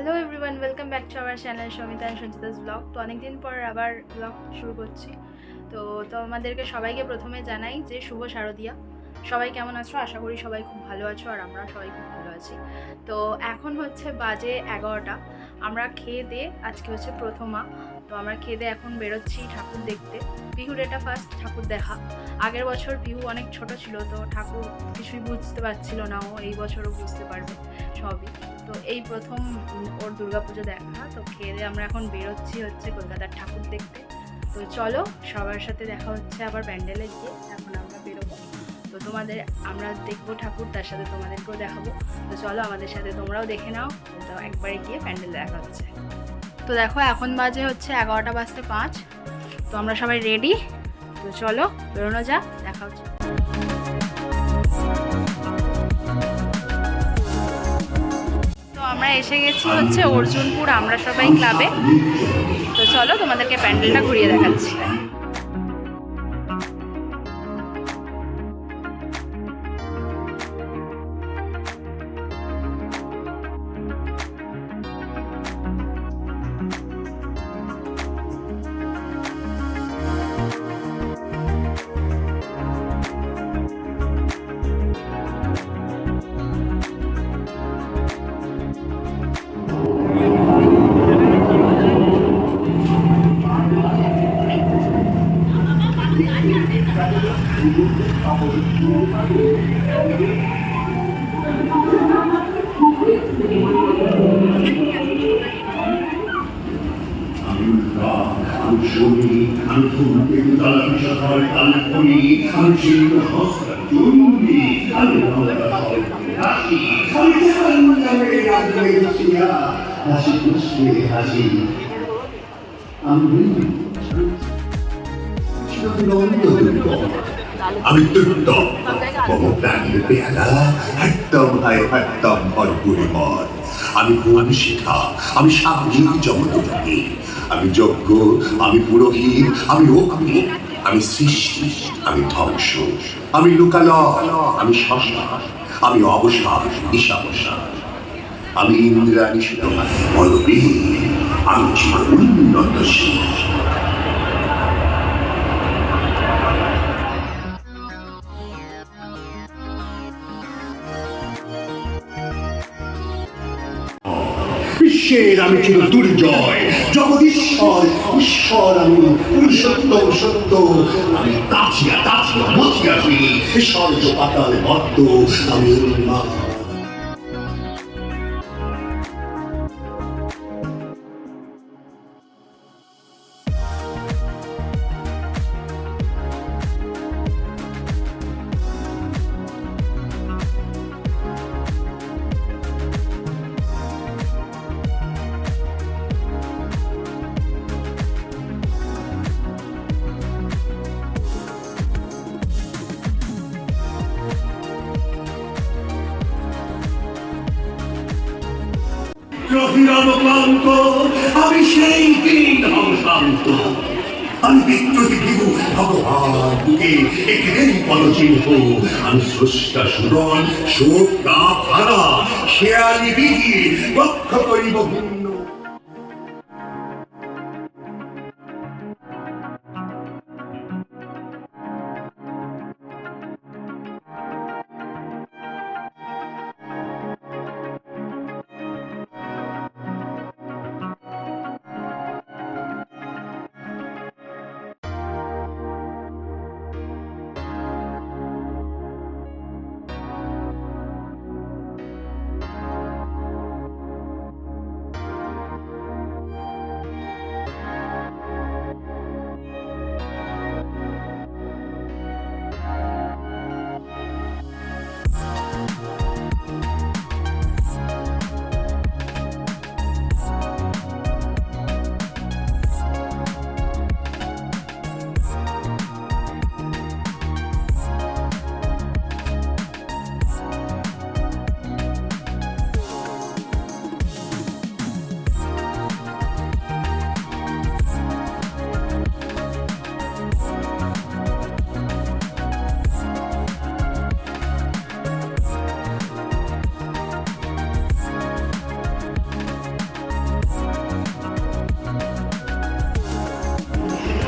Hello everyone, welcome back to our channel Samita and Sanchita's blog. তো অনেকদিন পর আবার ব্লগ শুরু করছি। তো আমাদেরকে সবাইকে প্রথমে জানাই যে শুভ শারদিয়া। সবাই কেমন আছো? আশা করি সবাই খুব ভালো আছো, আর আমরা সবাই খুব ভালো আছি। তো এখন হচ্ছে বাজে 11টা। আমরা খেয়ে দিয়ে, আজকে হচ্ছে প্রথমা, তো আমরা খেয়ে দিয়ে এখন বেরোচ্ছি ঠাকুর দেখতে। পিহুর এটা ফার্স্ট ঠাকুর দেখা। আগের বছর পিহু অনেক ছোট ছিল, তো ঠাকুর কিছুই বুঝতে পারছিল না, ও এই বছরও বুঝতে পারবে সবই। তো এই প্রথম ওর দুর্গাপুজো দেখা। তো খেয়ে দিয়ে আমরা এখন বেরোচ্ছি হচ্ছে কলকাতার ঠাকুর দেখতে। তো চলো, সবার সাথে দেখা হচ্ছে আবার প্যান্ডেলে গিয়ে। এখন আমরা বেরোবো, তো আমরা দেখবো ঠাকুর, তার সাথে তোমাদেরকেও দেখাবো। তো চলো আমাদের সাথে তোমরাও দেখে নাও। তো একবারে গিয়ে প্যান্ডেল দেখা হচ্ছে। তো দেখো এখন বাজে হচ্ছে 11:05। তো আমরা সবাই রেডি, তো চলো বেরোনো যাক, দেখা হচ্ছে। আমরা এসে গেছি হচ্ছে অর্জুনপুর আমরা সবাই ক্লাবে। তো চলো তোমাদেরকে প্যান্ডেলটা ঘুরিয়ে দেখাচ্ছি। আমি দুর্দম মম প্রাণীর পেয়ালা একদম একদম ভরপুরে মন। আমি ভুবন শিখা, আমি স্বামী জগৎপতি, আমি যজ্ঞ, আমি পুরোহিত, আমি অগ্নি, আমি সৃষ্টি, আমি ধ্বংস, আমি লোকালয়, আমি শ্মশান, আমি অবসাদ ঈশাবসান, আমি ইন্দ্রাণী সুত বলবীর, আমি চির উন্নতশীল। বিশ্বের আমি চির দুর্জয়, জগদীশ্বর ঈশ্বর, আমি পুরুষোত্তম সত্য, আমি তাছিয়া তাছিয়া মথিয়াছি স্বর্গ পাতাল মত্ত, আমি উন্মাদ। রহিরামক্লান্ত আমি সেই দিন শান্ত, আমি বিদ্রোহী বিভু ভগবান বুকে এখানেই পদচিহ্ন, আমি স্রষ্টা সুরন শোক না ভাড়া শেয়ালি বিধি রক্ষা করিব ভিন্ন।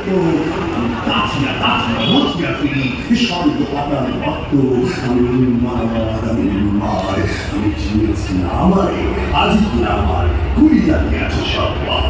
ভক্ত, আমি কাছিয়া কাছিয়া মচিয়া ফিরি স্বর্গ পাতাল ভক্ত, আমি উন্মাদ, আমি চিনেছি আমারে, আজই কি আমার কুড়িয়া গেছে সব পাপ।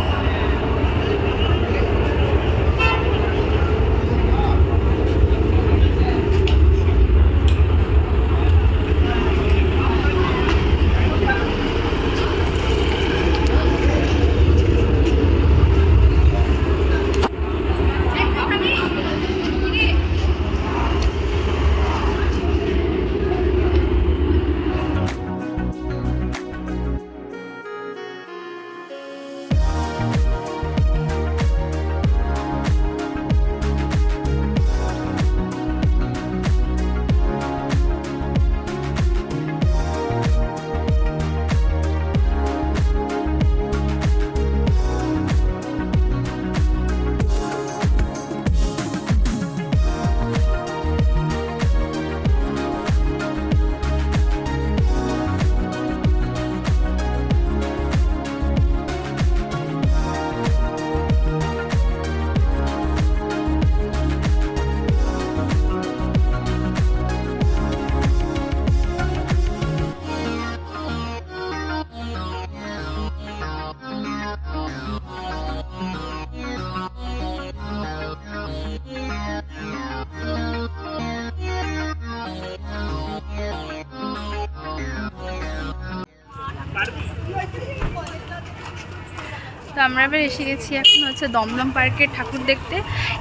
তো আমরা এবার এসে গেছি এখন হচ্ছে দমদম পার্কের ঠাকুর দেখতে।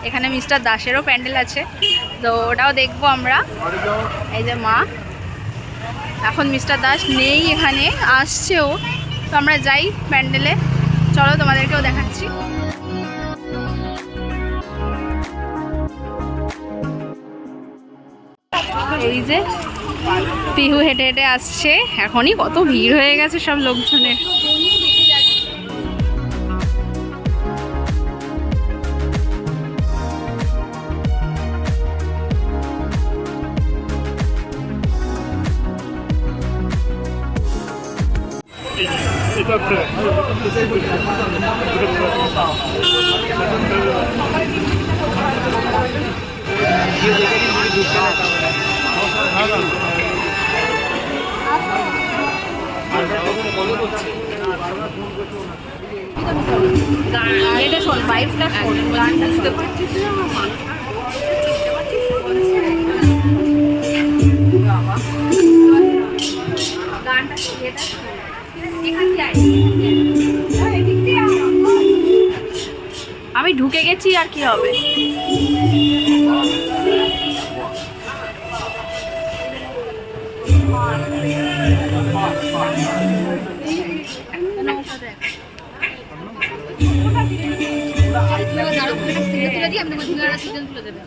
এখানে মিস্টার দাসেরও প্যান্ডেল আছে, তো ওটাও দেখবো আমরা। এই যে মা, এখন মিস্টার দাস নেই এখানে, আসছেও। তো আমরা যাই প্যান্ডেলে, চলো তোমাদেরকেও দেখাচ্ছি। এই যে পিহু হেঁটে হেঁটে আসছে, এখনই কত ভিড় হয়ে গেছে সব লোকজনের। এটা শোন, পাইপটা শোন, গানটা শুনতে পাচ্ছিস না? গানটা আমি ঢুকে গেছি, আর কি হবে? তুলে দেবে।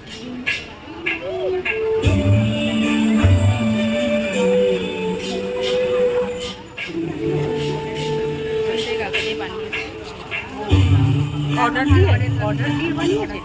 অর্ডার দিয়ে বানিয়েছে।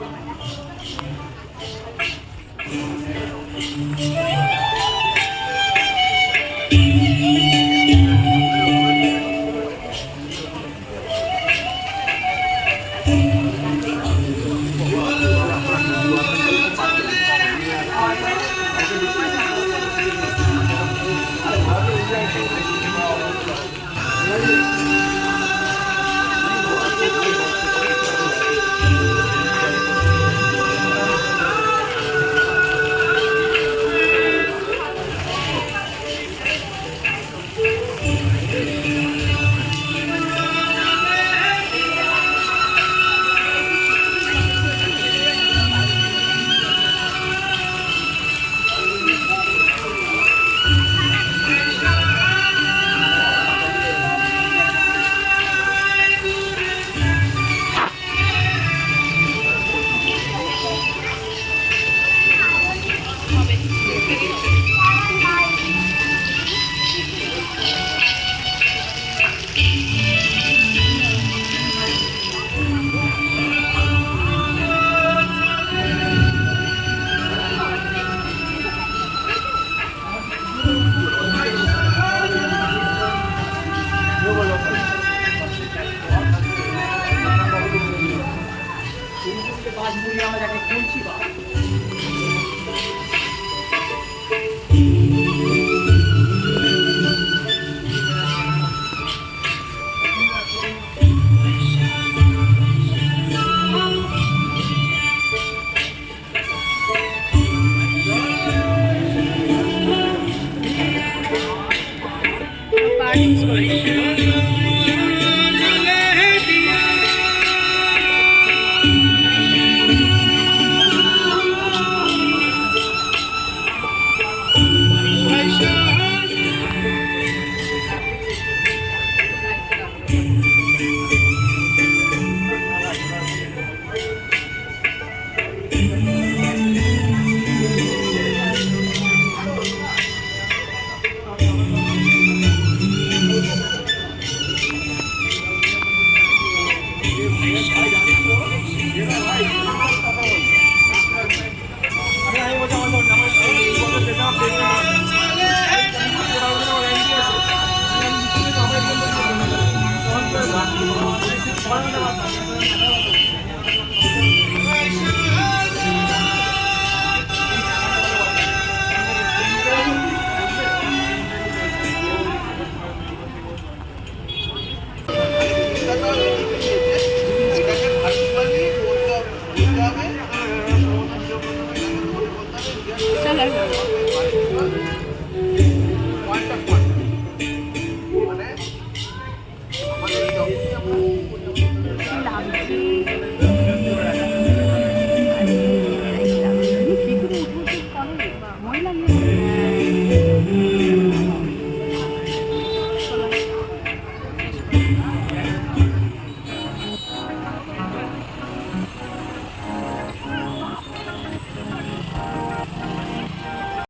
রাজপুরি আমরা যাকে বলছি বা